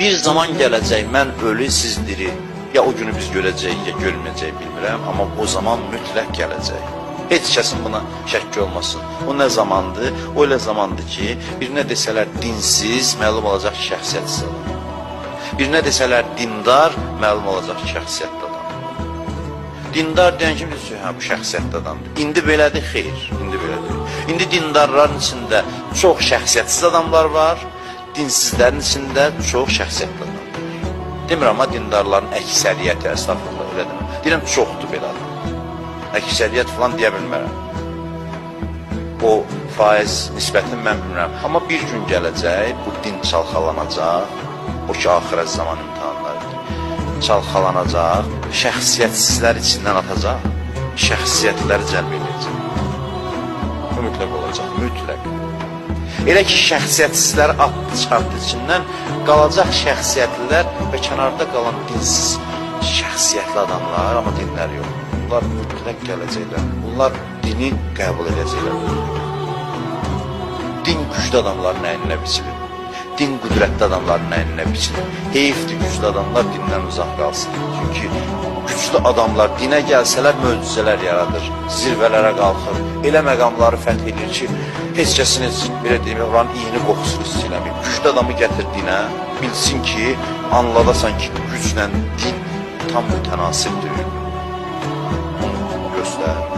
Bir zaman gələcək, mən ölü, siz diri. Ya o günü biz görəcəyik, ya görməyəcəyik bilmirəm, amma o zaman mütləq gələcək. Heç kəsin buna şəkki olmasın. O nə zamandır? O elə zamandır ki, birinə desələr dinsiz, məlum olacaq ki, şəxsiyyətsiz adam. Birinə desələr dindar, məlum olacaq ki, şəxsiyyətli adam. Dindar deyən kim deyir, hə, bu şəxsiyyətli adamdır. İndi belədir, xeyr, indi belədir. İndi dindarların içində çox şəxsiyyətsiz adamlar var, dinsizlərin içində çox şəxsiyyətli adamlar. Demirəm, amma dindarların əksəriyyəti, əstağfurullah, elə deməm. Deyirəm, çoxdur belə adam. Əksəriyyət falan deyə bilmərəm. O faiz nisbətini mən bilmirəm. Amma bir gün gələcək, bu din çalxalanacaq, o ki, axirət zaman imtihanlarıdır. Çalxalanacaq, şəxsiyyətsizlər içindən atacaq, şəxsiyyətləri cəlb edəcək. Bu mütləq olacaq, mütləq. Elə ki, şəxsiyyətsizləri atdı, çıxartdı içindən, qalacaq şəxsiyyətlilər və kənarda qalan dinsiz şəxsiyyətli adamlar, amma dinlər yox. Bunlar mütləq gələcəklər. Bunlar dini qəbul edəcəklər. Din güclü adamların əyninə biçilir. Din qüdrətli adamların əyninə biçilir. Heyfdir güclü adamlar dindən uzaq qalsın. Çünki güclü adamlar dinə gəlsələr möcüzələr yaradır, zirvələrə qalxır. Elə məqamları fəth edir ki, heç kəsin belə deyim, oranın iyini qoxusunu hiss eləmir. Güclü adamı gətir dinə, bilsin ki, anladasan ki, güclə din tam mütənasibdir. Göstər.